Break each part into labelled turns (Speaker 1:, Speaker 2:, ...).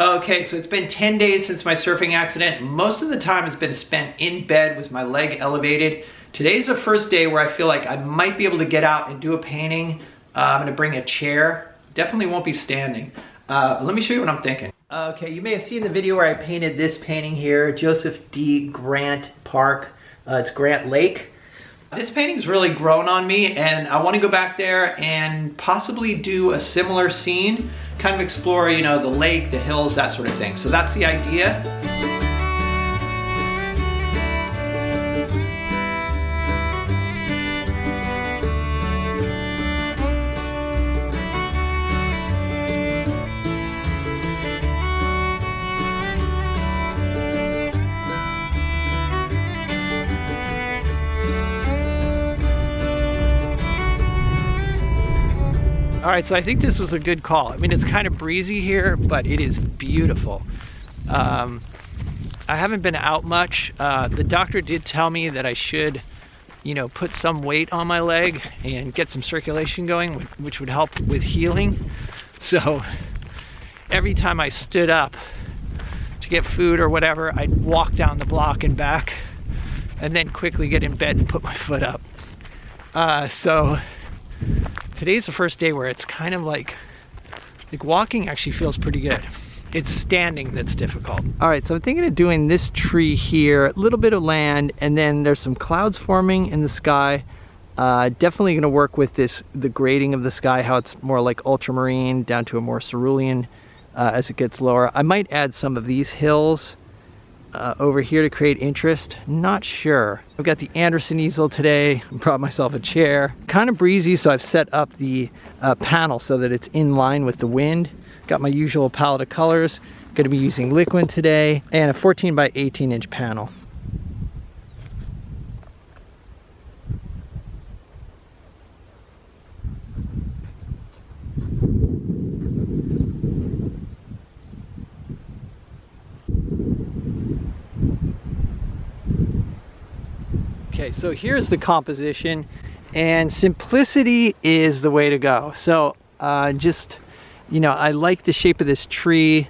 Speaker 1: Okay, so it's been 10 days since my surfing accident. Most of the time has been spent in bed with my leg elevated. Today's the first day where I feel like I might be able to get out and do a painting. I'm gonna bring a chair. Definitely won't be standing. Let me show you what I'm thinking. Okay, you may have seen the video where I painted this painting here, Joseph D. Grant Park. It's Grant Lake. This painting's really grown on me, and I want to go back there and possibly do a similar scene, kind of explore, you know, the lake, the hills, that sort of thing. So that's the idea. All right, so I think this was a good call. I mean, it's kind of breezy here, but it is beautiful. I haven't been out much. The doctor did tell me that I should, you know, put some weight on my leg and get some circulation going, which would help with healing. So every time I stood up to get food or whatever, I'd walk down the block and back, and then quickly get in bed and put my foot up. So today's the first day where it's kind of like walking actually feels pretty good. It's standing that's difficult. All right, so I'm thinking of doing this tree here, a little bit of land, and then there's some clouds forming in the sky. Definitely gonna work with the grading of the sky, how it's more like ultramarine down to a more cerulean as it gets lower. I might add some of these hills over here to create interest. Not sure. I've got the Anderson easel today. Brought myself a chair. Kind of breezy, so I've set up the panel so that it's in line with the wind. Got my usual palette of colors. Going to be using liquid today, and a 14 by 18 inch panel. Okay, so here's the composition, and simplicity is the way to go. So just, you know, I like the shape of this tree,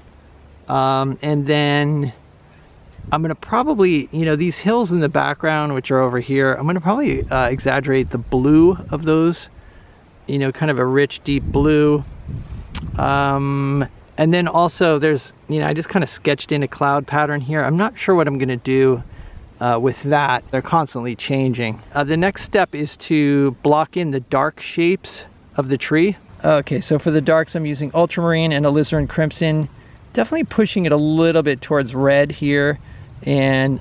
Speaker 1: and then I'm gonna probably, you know, these hills in the background, which are over here, I'm gonna probably exaggerate the blue of those, you know, kind of a rich, deep blue. And then also there's, you know, I just kind of sketched in a cloud pattern here. I'm not sure what I'm gonna do with that. They're constantly changing. The next step is to block in the dark shapes of the tree. Okay, so for the darks, I'm using ultramarine and alizarin crimson. Definitely pushing it a little bit towards red here, and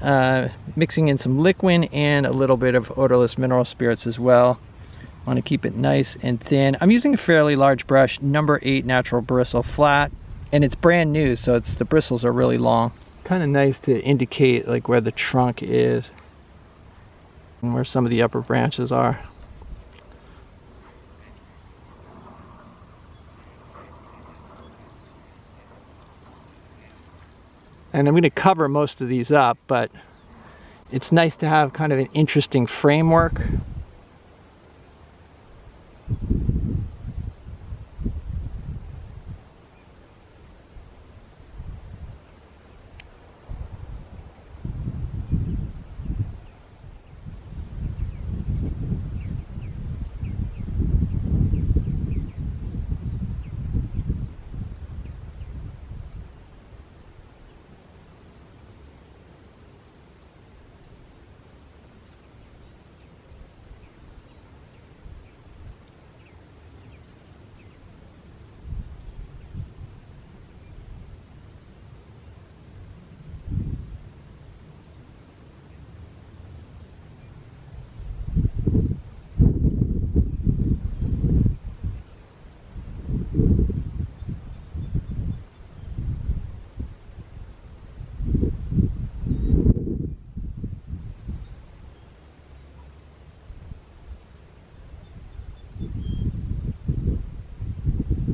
Speaker 1: mixing in some liquid and a little bit of odorless mineral spirits as well. Want to keep it nice and thin. I'm using a fairly large brush, number 8 natural bristle flat, and it's brand new, so the bristles are really long. Kind of nice to indicate like where the trunk is and where some of the upper branches are. And I'm going to cover most of these up, but it's nice to have kind of an interesting framework.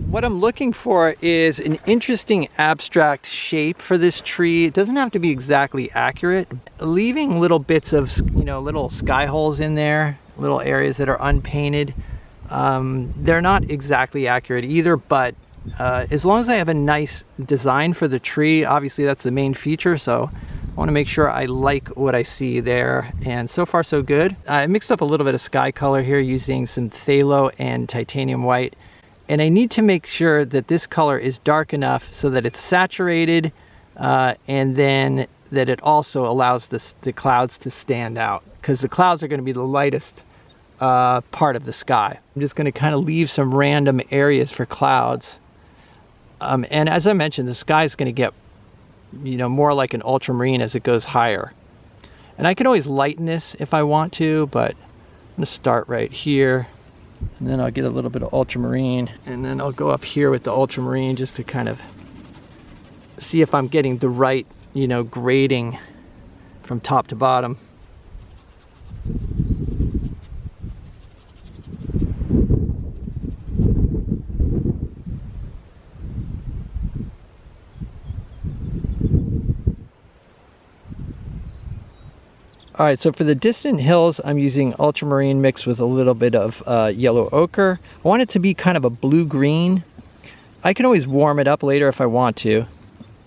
Speaker 1: What I'm looking for is an interesting abstract shape for this tree. It doesn't have to be exactly accurate. Leaving little bits of, you know, little sky holes in there, little areas that are unpainted. They're not exactly accurate either, but as long as I have a nice design for the tree, obviously that's the main feature, so I want to make sure I like what I see there, and so far so good. I mixed up a little bit of sky color here using some phthalo and titanium white, and I need to make sure that this color is dark enough so that it's saturated, and then that it also allows the clouds to stand out, because the clouds are going to be the lightest part of the sky. I'm just going to kind of leave some random areas for clouds, and as I mentioned, the sky is going to get more like an ultramarine as it goes higher. And I can always lighten this if I want to, but I'm going to start right here, and then I'll get a little bit of ultramarine, and then I'll go up here with the ultramarine just to kind of see if I'm getting the right, grading from top to bottom. All right, so for the distant hills, I'm using ultramarine mixed with a little bit of yellow ochre. I want it to be kind of a blue-green. I can always warm it up later if I want to.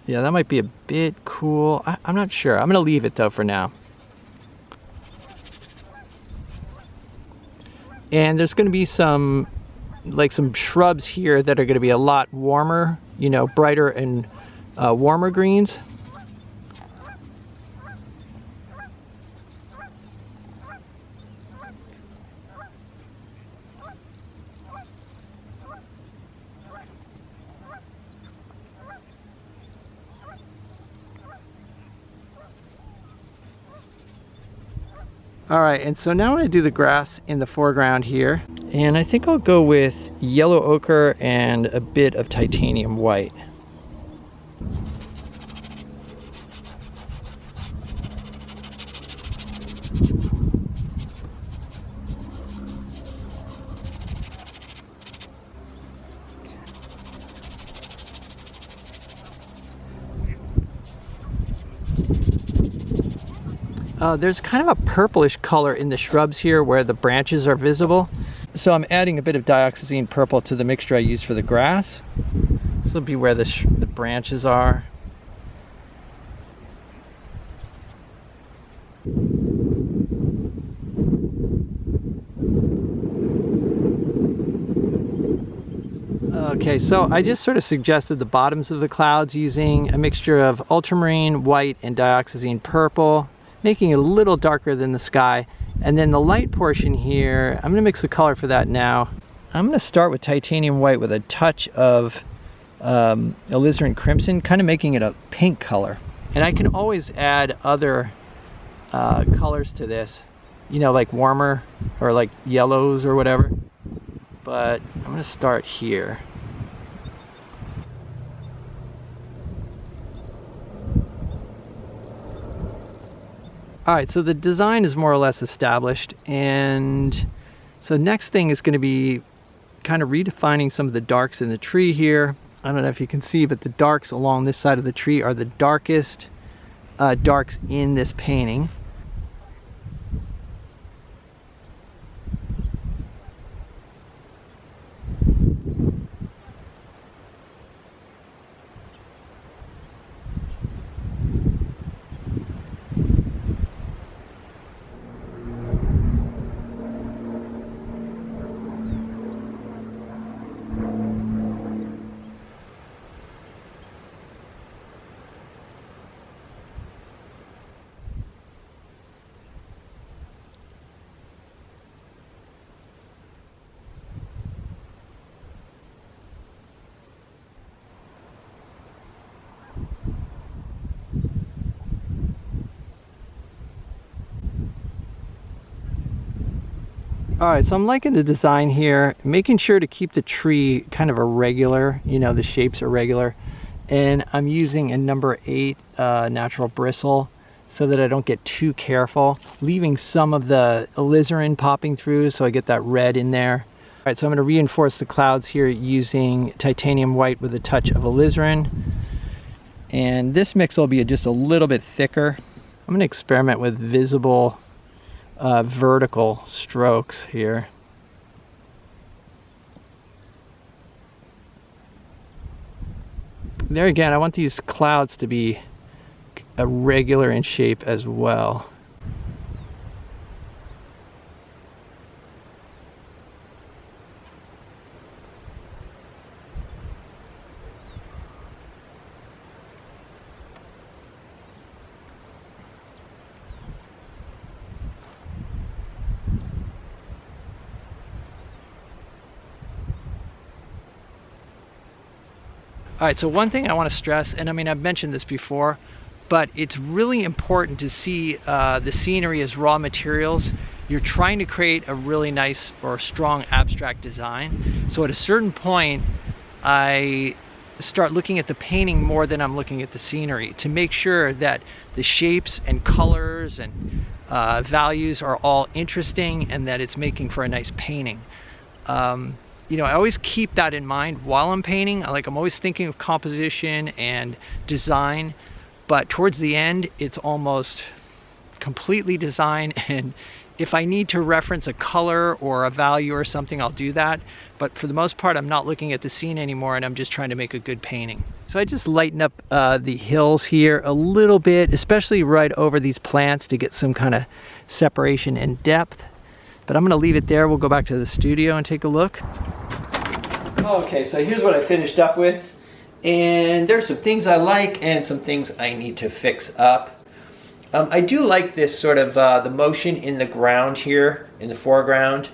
Speaker 1: Yeah, that might be a bit cool. I'm not sure. I'm gonna leave it though for now. And there's gonna be some shrubs here that are gonna be a lot warmer, brighter and warmer greens. All right, and so now I'm gonna do the grass in the foreground here. And I think I'll go with yellow ochre and a bit of titanium white. There's kind of a purplish color in the shrubs here where the branches are visible. So I'm adding a bit of dioxazine purple to the mixture I used for the grass. This will be where the branches are. Okay, so I just sort of suggested the bottoms of the clouds using a mixture of ultramarine, white, and dioxazine purple, making it a little darker than the sky. And then the light portion here, I'm gonna mix the color for that now. I'm gonna start with titanium white with a touch of alizarin crimson, kind of making it a pink color. And I can always add other colors to this, like warmer or like yellows or whatever. But I'm gonna start here. All right, so the design is more or less established, and so next thing is going to be kind of redefining some of the darks in the tree here. I don't know if you can see, but the darks along this side of the tree are the darkest darks in this painting. All right, so I'm liking the design here, making sure to keep the tree kind of irregular, the shapes are regular. And I'm using a number 8 natural bristle so that I don't get too careful, leaving some of the alizarin popping through so I get that red in there. All right, so I'm going to reinforce the clouds here using titanium white with a touch of alizarin. And this mix will be just a little bit thicker. I'm going to experiment with visible vertical strokes here. There again, I want these clouds to be irregular in shape as well. All right, so one thing I want to stress, and I mean, I've mentioned this before, but it's really important to see the scenery as raw materials. You're trying to create a really nice or strong abstract design. So at a certain point, I start looking at the painting more than I'm looking at the scenery to make sure that the shapes and colors and values are all interesting and that it's making for a nice painting. You know, I always keep that in mind while I'm painting. Like, I'm always thinking of composition and design, but towards the end, it's almost completely design. And if I need to reference a color or a value or something, I'll do that. But for the most part, I'm not looking at the scene anymore, and I'm just trying to make a good painting. So I just lighten up the hills here a little bit, especially right over these plants to get some kind of separation and depth. But I'm gonna leave it there. We'll go back to the studio and take a look. Okay, so here's what I finished up with. And there's some things I like and some things I need to fix up. I do like this sort of the motion in the ground here, in the foreground.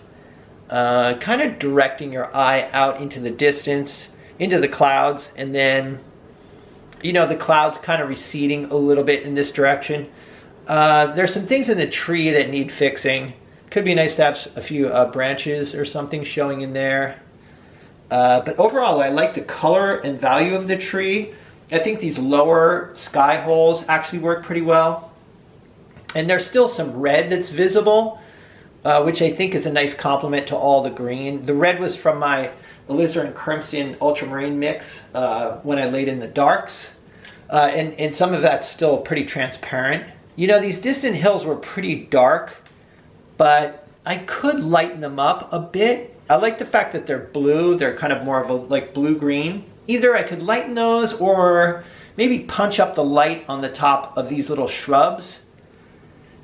Speaker 1: Kind of directing your eye out into the distance, into the clouds, and then, you know, the clouds kind of receding a little bit in this direction. There's some things in the tree that need fixing. Could be nice to have a few branches or something showing in there. But overall, I like the color and value of the tree. I think these lower sky holes actually work pretty well. And there's still some red that's visible, which I think is a nice complement to all the green. The red was from my alizarin crimson ultramarine mix when I laid in the darks. And some of that's still pretty transparent. You know, these distant hills were pretty dark, but I could lighten them up a bit. I like the fact that they're blue. They're kind of more of a like blue-green. Either I could lighten those or maybe punch up the light on the top of these little shrubs.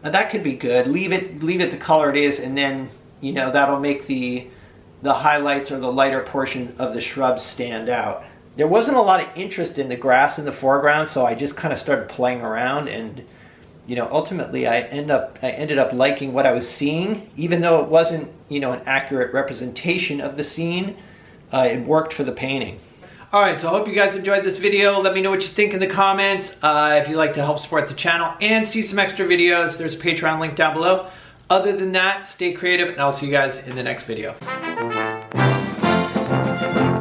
Speaker 1: Now that could be good. Leave it the color it is, and then, you know, that'll make the highlights or the lighter portion of the shrubs stand out. There wasn't a lot of interest in the grass in the foreground, so I just kind of started playing around, and you know, ultimately I ended up liking what I was seeing, even though it wasn't, you know, an accurate representation of the scene. It worked for the painting. All right, so I hope you guys enjoyed this video. Let me know what you think in the comments. If you'd like to help support the channel and see some extra videos, there's a Patreon link down below. Other than that, stay creative, and I'll see you guys in the next video.